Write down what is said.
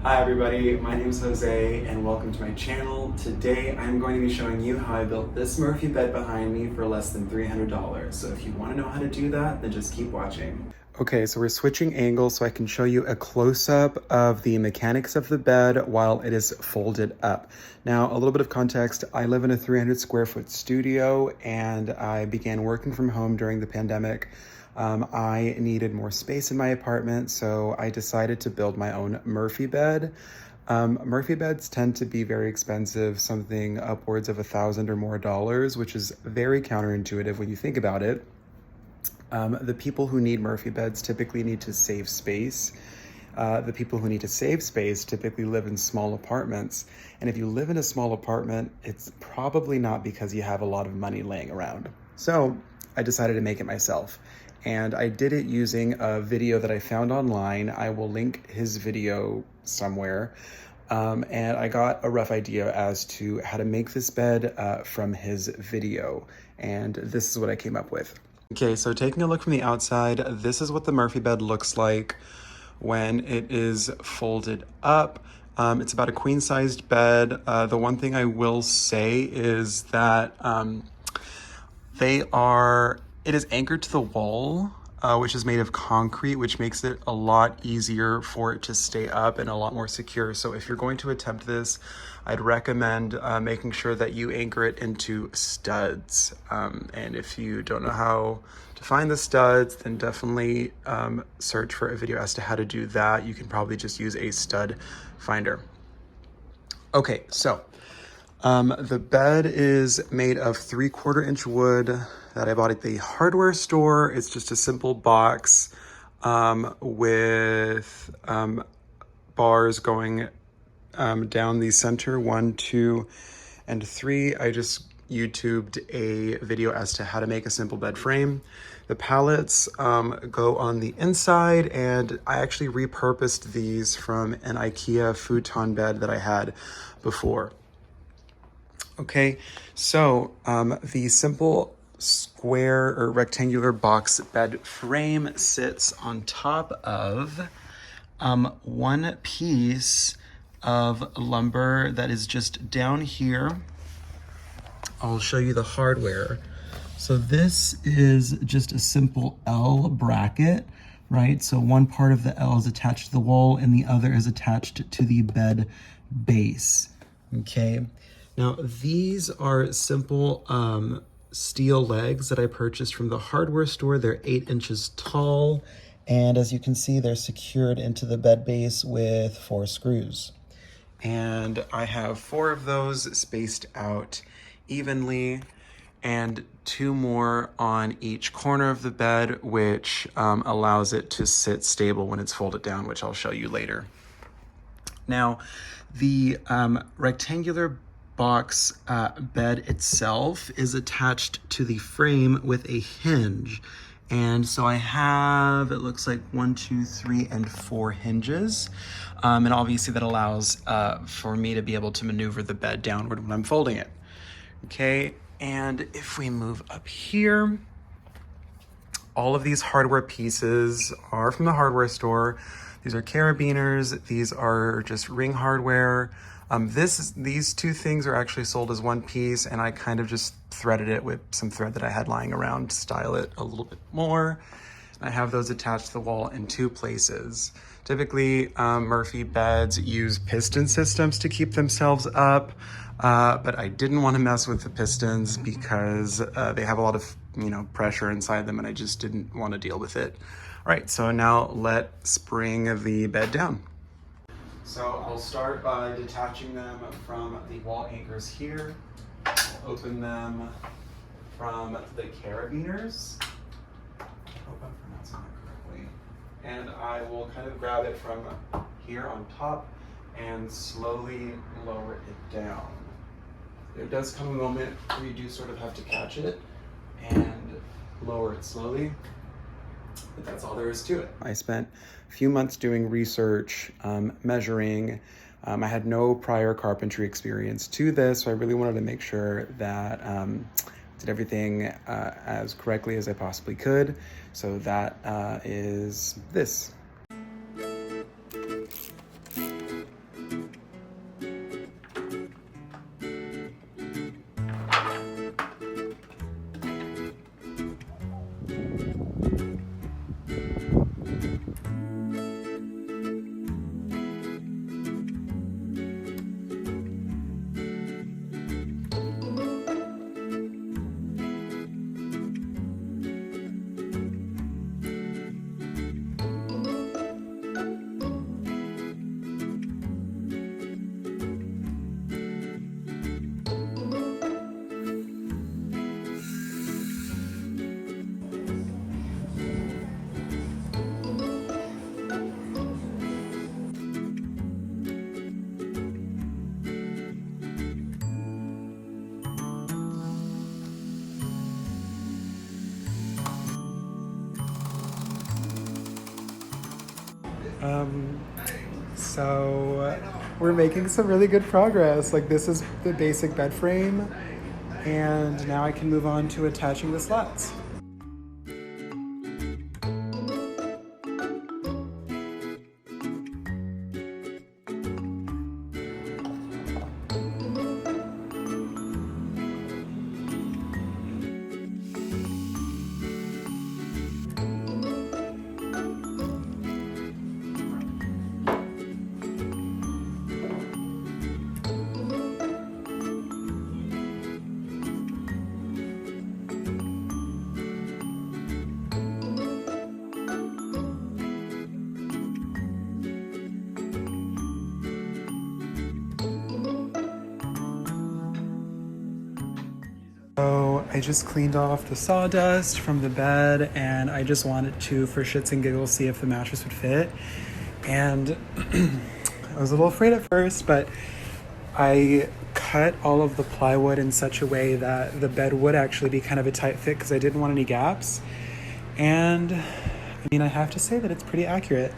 Hi everybody, my name is Jose and welcome to my channel. Today I'm going to be showing you how I built this Murphy bed behind me for less than $300. So if you want to know how to do that, then just keep watching. Okay, so we're switching angles so I can show you a close-up of the mechanics of the bed while it is folded up. Now, a little bit of context, I live in a 300 square foot studio and I began working from home during the pandemic. I needed more space in my apartment, so I decided to build my own Murphy bed. Murphy beds tend to be very expensive, something upwards of $1,000 or more, which is very counterintuitive when you think about it. The people who need Murphy beds typically need to save space. The people who need to save space typically live in small apartments. And if you live in a small apartment, it's probably not because you have a lot of money laying around. So I decided to make it myself. And I did it using a video that I found online. I will link his video somewhere. And I got a rough idea as to how to make this bed from his video. And this is what I came up with. Okay, so taking a look from the outside, this is what the Murphy bed looks like when it is folded up. It's about a queen-sized bed. The one thing I will say is that it is anchored to the wall, which is made of concrete, which makes it a lot easier for it to stay up and a lot more secure. So if you're going to attempt this, I'd recommend making sure that you anchor it into studs. And if you don't know how to find the studs, then definitely search for a video as to how to do that. You can probably just use a stud finder. Okay, so the bed is made of 3/4 inch wood that I bought at the hardware store. It's just a simple box with bars going down the center, 1, 2, and 3. I just YouTubed a video as to how to make a simple bed frame. The pallets go on the inside, and I actually repurposed these from an Ikea futon bed that I had before. Okay, so the simple square or rectangular box bed frame sits on top of one piece of lumber that is just down here. I'll show you the hardware. So this is just a simple L bracket, right? So one part of the L is attached to the wall and the other is attached to the bed base, okay? Now, these are simple steel legs that I purchased from the hardware store. They're 8 inches tall, and as you can see, they're secured into the bed base with 4 screws. And I have 4 of those spaced out evenly, and 2 more on each corner of the bed, which allows it to sit stable when it's folded down, which I'll show you later. Now, the rectangular box bed itself is attached to the frame with a hinge. And so I have, it looks like 1, 2, 3, and 4 hinges. And obviously that allows for me to be able to maneuver the bed downward when I'm folding it. Okay, and if we move up here, all of these hardware pieces are from the hardware store. These are carabiners. These are just ring hardware. These 2 things are actually sold as one piece, and I kind of just threaded it with some thread that I had lying around to style it a little bit more. I have those attached to the wall in 2 places. Typically, Murphy beds use piston systems to keep themselves up, but I didn't want to mess with the pistons because they have a lot of pressure inside them, and I just didn't want to deal with it. All right, so now let's bring the bed down. So I'll start by detaching them from the wall anchors here. I'll open them from the carabiners. I hope I'm pronouncing that correctly. And I will kind of grab it from here on top and slowly lower it down. There does come a moment where you do sort of have to catch it and lower it slowly. But that's all there is to it. I spent a few months doing research, measuring. I had no prior carpentry experience to this, so I really wanted to make sure that I did everything as correctly as I possibly could. So that is this. So we're making some really good progress. Like, this is the basic bed frame, and now I can move on to attaching the slats. So I just cleaned off the sawdust from the bed, and I just wanted to, for shits and giggles, see if the mattress would fit. And I was a little afraid at first, but I cut all of the plywood in such a way that the bed would actually be kind of a tight fit because I didn't want any gaps. And I mean, I have to say that it's pretty accurate.